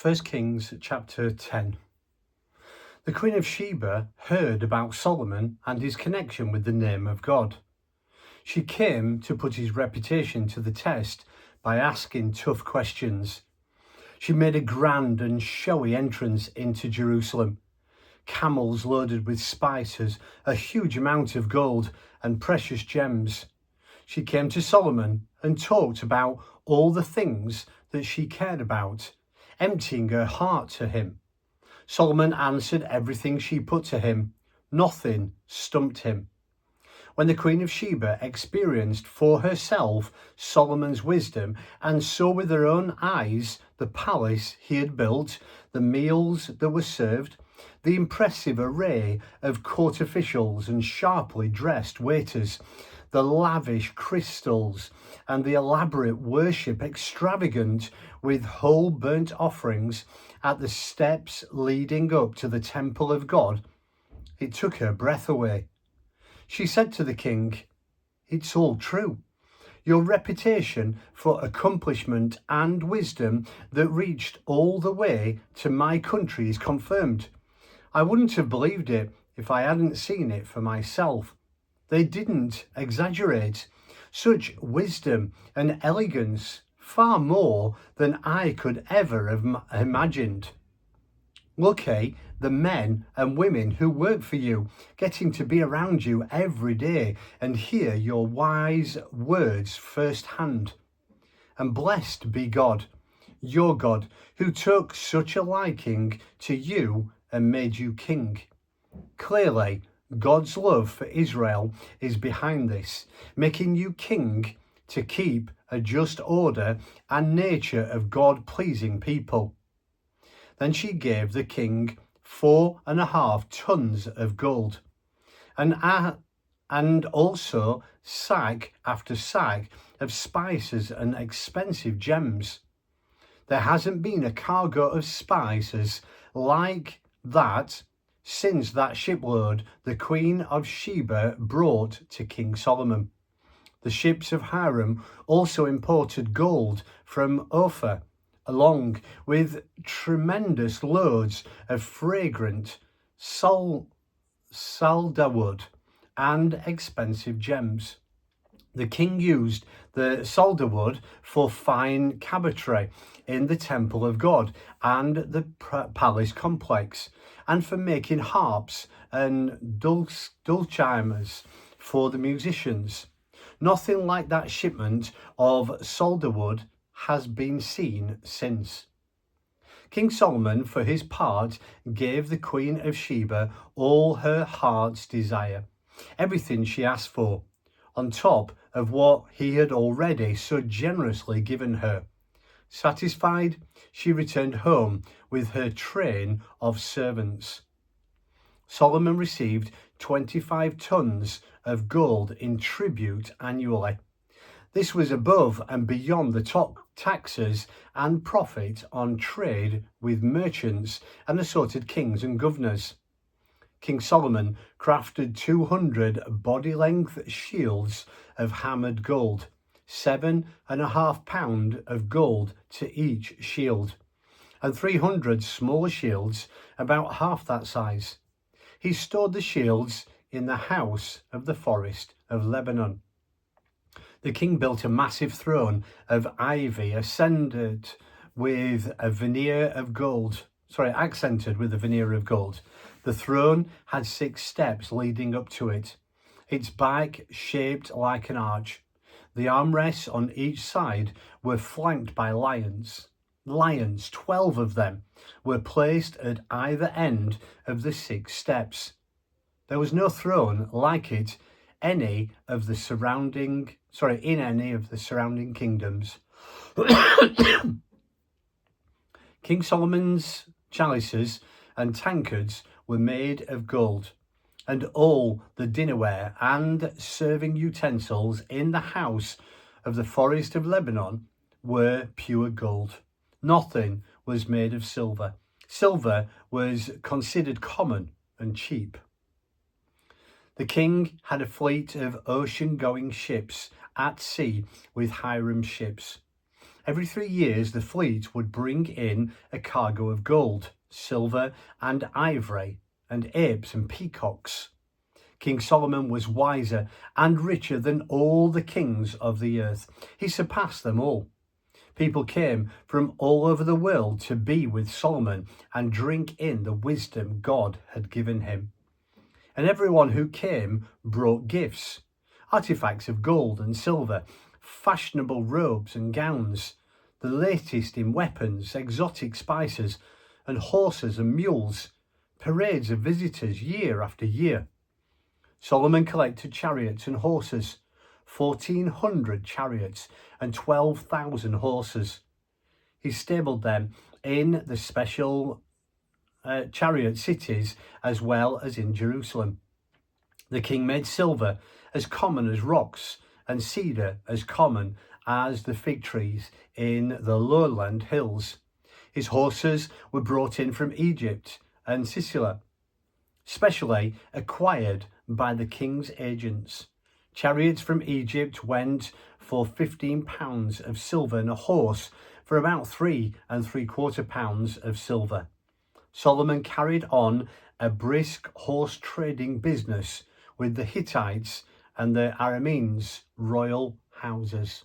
1 Kings chapter 10. The Queen of Sheba heard about Solomon and his connection with the name of God. She came to put his reputation to the test by asking tough questions. She made a grand and showy entrance into Jerusalem. Camels loaded with spices, a huge amount of gold and precious gems. She came to Solomon and talked about all the things that she cared about, emptying her heart to him. Solomon answered everything she put to him. Nothing stumped him. When the Queen of Sheba experienced for herself Solomon's wisdom and saw with her own eyes the palace he had built, the meals that were served, the impressive array of court officials and sharply dressed waiters, the lavish crystals and the elaborate worship extravagant with whole burnt offerings at the steps leading up to the temple of God, it took her breath away. She said to the king, "It's all true. Your reputation for accomplishment and wisdom that reached all the way to my country is confirmed. I wouldn't have believed it if I hadn't seen it for myself. They didn't exaggerate. Such wisdom and elegance, far more than I could ever have imagined. Lucky the men and women who work for you, getting to be around you every day and hear your wise words firsthand. And blessed be God, your God, who took such a liking to you and made you king." Clearly, God's love for Israel is behind this, making you king to keep a just order and nature of God-pleasing people. Then she gave the king 4.5 tons of gold, and also sack after sack of spices and expensive gems. There hasn't been a cargo of spices like that since that shipload the Queen of Sheba brought to King Solomon. The ships of Hiram also imported gold from Ophir, along with tremendous loads of fragrant sandalwood and expensive gems. The king used the sandalwood for fine cabinetry in the temple of God and the palace complex, and for making harps and dulcimers for the musicians. Nothing like that shipment of sandalwood has been seen since. King Solomon, for his part, gave the Queen of Sheba all her heart's desire, everything she asked for, on top of what he had already so generously given her. Satisfied, she returned home with her train of servants. Solomon received 25 tons of gold in tribute annually. This was above and beyond the top taxes and profit on trade with merchants and assorted kings and governors. King Solomon crafted 200 body-length shields of hammered gold, 7.5 pounds of gold to each shield, and 300 smaller shields about half that size. He stored the shields in the house of the forest of Lebanon. The king built a massive throne of ivy accented with a veneer of gold. The throne had 6 steps leading up to it, its back shaped like an arch. The armrests on each side were flanked by lions. 12 of them, were placed at either end of the 6 steps. There was no throne like it in any of the surrounding kingdoms. King Solomon's chalices and tankards were made of gold, and all the dinnerware and serving utensils in the house of the forest of Lebanon were pure gold. Nothing was made of silver. Silver was considered common and cheap. The king had a fleet of ocean-going ships at sea with Hiram's ships. Every 3 years, the fleet would bring in a cargo of gold, silver, and ivory, and apes and peacocks. King Solomon was wiser and richer than all the kings of the earth. He surpassed them all. People came from all over the world to be with Solomon and drink in the wisdom God had given him. And everyone who came brought gifts, artifacts of gold and silver, fashionable robes and gowns, the latest in weapons, exotic spices, and horses and mules, parades of visitors year after year. Solomon collected chariots and horses, 1,400 chariots and 12,000 horses. He stabled them in the special chariot cities as well as in Jerusalem. The king made silver as common as rocks and cedar as common as the fig trees in the lowland hills. His horses were brought in from Egypt and Sicily, specially acquired by the king's agents. Chariots from Egypt went for 15 pounds of silver and a horse for about 3¾ pounds of silver. Solomon carried on a brisk horse trading business with the Hittites and the Arameans' royal houses.